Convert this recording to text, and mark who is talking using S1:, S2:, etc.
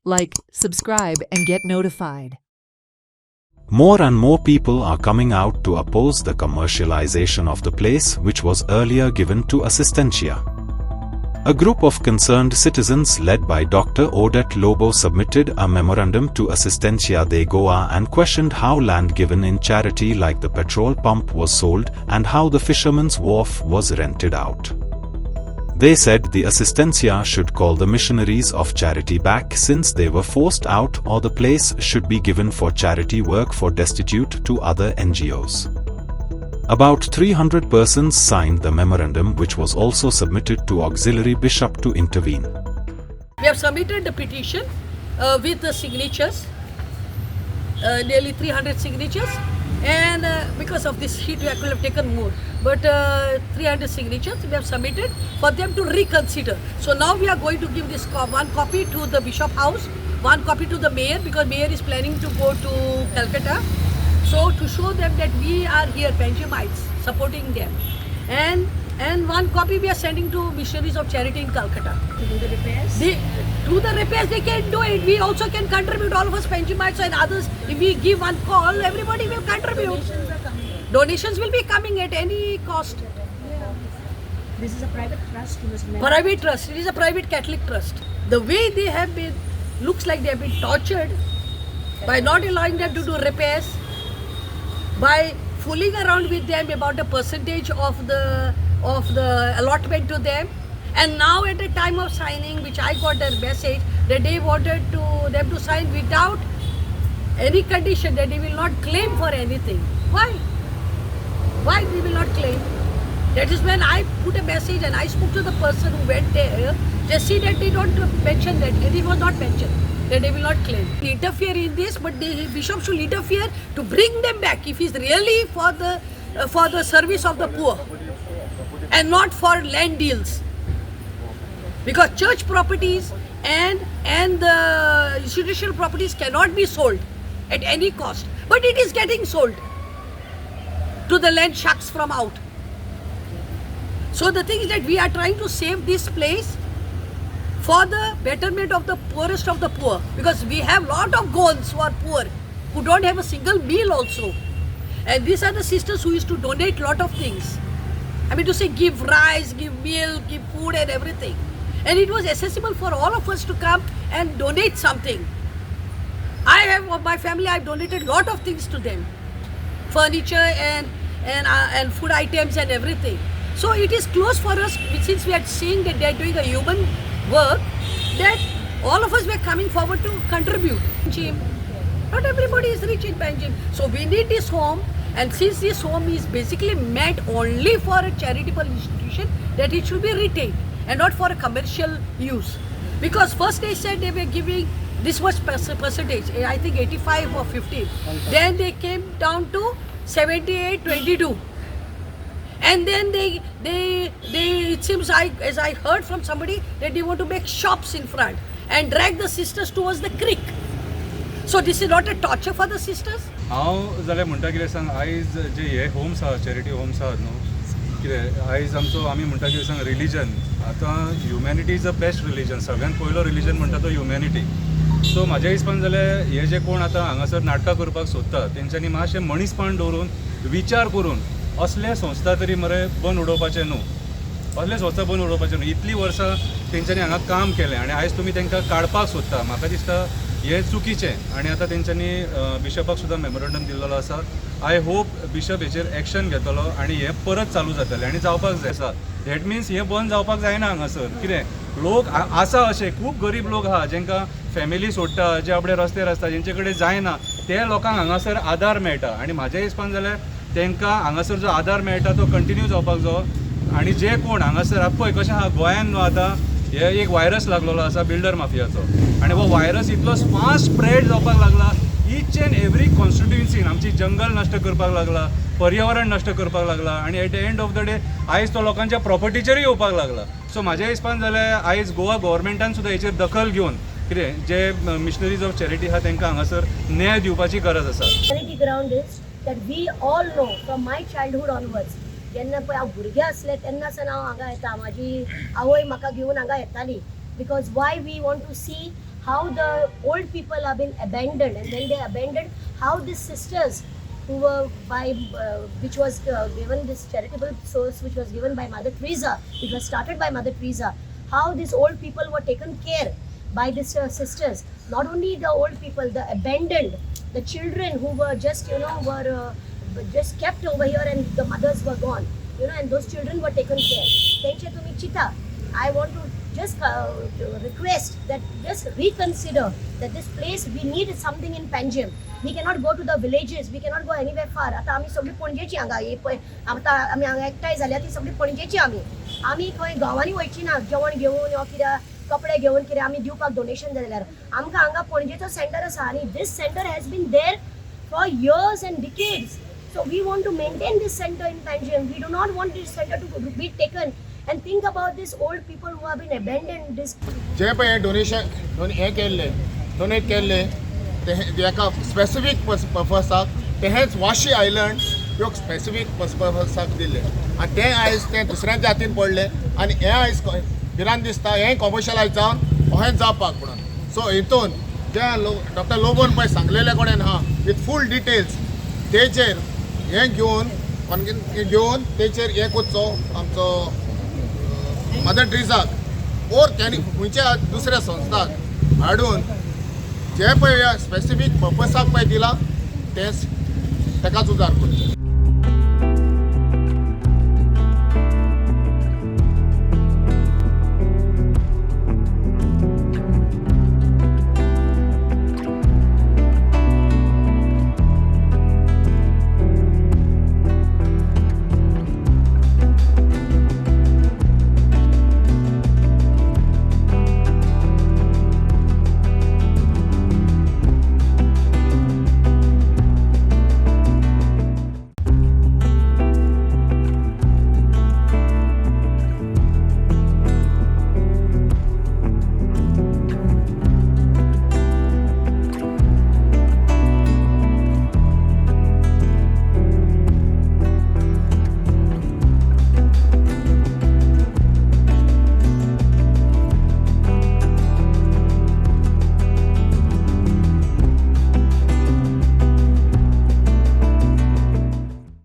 S1: Like, subscribe, and get notified.
S2: More and more people are coming out to oppose the commercialization of the place which was earlier given to Assistencia. A group of concerned citizens led by Dr. Odette Lobo submitted a memorandum to Assistencia de Goa and questioned how land given in charity like the petrol pump was sold and how the fisherman's wharf was rented out. They said the Assistencia should call the missionaries of charity back since they were forced out, or the place should be given for charity work for destitute to other NGOs. About 300 persons signed the memorandum, which was also submitted to auxiliary bishop to intervene.
S3: We have submitted the petition with the signatures, nearly 300 signatures, and because of this heat we could have taken more, but 300 signatures we have submitted for them to reconsider. So now we are going to give this one copy to the Bishop House, one copy to the mayor, because mayor is planning to go to Calcutta. So to show them that we are here, Benjamites, supporting them, and one copy we are sending to missionaries of charity in Calcutta.
S4: To do the repairs?
S3: They can do it. We also can contribute, all of us Benjamites and others. If we give one call, everybody will contribute.
S4: Donations are coming in.
S3: Donations will be coming at any cost.
S4: Yeah. This is a private trust. You must remember.
S3: Private trust. It is a private Catholic trust. The way they have been, looks like they have been tortured by not allowing them to do repairs, by fooling around with them about the percentage of the allotment to them. And now at the time of signing, which I got a message that they wanted them to sign without any condition, that they will not claim for anything. Why? Why they will not claim? That is when I put a message and I spoke to the person who went there. They see that they don't mention that. It was not mentioned that they will not claim. Interfere in this, but the bishop should interfere to bring them back if he's really for the service of the poor and not for land deals. Because church properties and the institutional properties cannot be sold at any cost. But it is getting sold to the land sharks from out. So the thing is that we are trying to save this place for the betterment of the poorest of the poor. Because we have lot of Goans who are poor, who don't have a single meal also. And these are the sisters who used to donate lot of things. I mean to say, give rice, give milk, give food and everything. And it was accessible for all of us to come and donate something. I have, my family, I've donated lot of things to them. Furniture and food items and everything. So it is close for us, since we are seeing that they are doing a human work, that all of us were coming forward to contribute. Not everybody is rich in Benjim. So we need this home, and since this home is basically meant only for a charitable institution, that it should be retained and not for a commercial use. Because first they said they were giving this much percentage, I think 85 or 50. Then they came down to 78, 22. And then they it seems as I heard from somebody that they want to make shops in front and drag the sisters towards the creek. So this is not a torture for the sisters?
S5: हांव जाल्यार म्हणटा कितें सांग, आयज जे हे Holmes आहा, charity Holmes आहात न्हू, कितें आयज आमी म्हणटा कितें सांग, रिलीजन आतां humanity is the best religion. सगळ्यात पयलो रिलीजन म्हणटा तो ह्युमॅनिटी. सो म्हाज्या हिसपान जाल्यार हे जे कोण आतां हांगासर नाटकां करपाक सोदता तेंच्यांनी मातशें मनीसपण दवरून विचार करून असले संस्था तरी मरे बंद उडोवपाचे न्हू. असले संस्था बंद उडोवपाचे न्हू. इतलीं वर्सां तेंच्यांनी हांगा काम केलें आनी आयज तुमी तांकां काडपाक सोदता. म्हाका दिसता हे चुकीचें. आनी आतां तेंच्यांनी बिशपाक सुद्दां मेमोरंडम दिल्लो आसा. आय होप बिशप हेचेर एक्शन घेतलो आनी हे परत चालू जातलें आनी जावपाक जाय आसा. दॅट मिन्स हे बंद जावपाक जायना हांगासर. कितें लोक आसा अशे खूब गरीब लोक आहा जेंकां फॅमिली सोडटा, जे आपणे रस्त्यार आसता, जेंचे कडेन जायना, ते लोकांक हांगासर आदार मेळटा. आनी म्हाज्या हिसपान जाल्यार तांकां हांगासर जो आदार मेळटा तो कंटिन्यू जावपाक जायो. आनी जे कोण हांगासर पळय कशें आहा, गोंयान न्हू आतां हे एक वायरस लागलेलो आसा बिल्डर माफियाचो, आनी हो वायरस इतलो फास्ट स्प्रेड जावपाक लागला. ईच एंड एवरी कॉन्स्टिट्युएन्सीन आमची जंगल नश्ट करपाक लागला, पर्यावरण नश्ट करपाक लागला, आनी at the end of the day आयज तो लोकांच्या प्रॉपर्टीचेरूय येवपाक लागला. सो म्हाज्या हिसपान जाल्यार आयज गोवा गव्हर्मेंटान सुद्दां हेचेर दखल घेवन कितें जे मिशनरीज ऑफ चॅरिटी आहा तांकां हांगासर न्याय दिवपाची गरज आसा.
S4: Charity ground is that we all know from my childhood onwards. जेन्ना पळय हांव भुरगें आसलें तेन्नासान हांव हांगा येता. म्हाजी आवय म्हाका घेवन हांगा येताली. Because why we want to see how the old people have been abandoned, and when they abandoned, how these sisters who were which was given this charitable source, which was given by Mother Teresa, it was started by Mother Teresa, how these old people were taken care by these sisters. Not only the old people, the abandoned, the children who were just just kept over here, and the mothers were gone, and those children were taken care. Tenche tumi chita. I want to just request that just reconsider that this place, we need something in Panjim. We cannot go to the villages, we cannot go anywhere far. आता आम्ही सगळी पणजेची हांगा आता आम्ही हांगा एकठांय जाल्यार ती सगळी पणजेची आम्ही खंय गांवांनी वयची ना जेवण घेवन वा कित्याक कपडे घेवन कितें आमी दिवपाक डोनेशन जाल्यार आमकां हांगा पणजेचो सेंटर आसा आनी this center has been there for years and decades. So we want to maintain this center in Panjim. We do not want this center to be taken. And think about these old people who have been abandoned. This
S6: जे पळय donation हे केल्ले donate केल्ले ते एका specific पर्पसाक तेच Vashi island ह्यो specific पर्पसाक दिल्ले आनी ते आयज ते दुसऱ्यांच्या हातीन पडले आनी हे आयज भिरांत दिसता हे कमर्शलायज जावन अहें जावपाक म्हणून. सो हितून जे डॉक्टर लोबोन पळय सांगलेले कोणेन हा विथ फूल डिटेल्स तेचेर हे घेवन तेचेर हे कोचो आमचो मदर ट्रिजाक ओर खंयच्या दुसऱ्या संस्थाक हाडून जे पळय स्पेसिफीक पर्पसाक पळय दिला तेच ताकाच उजार करचे.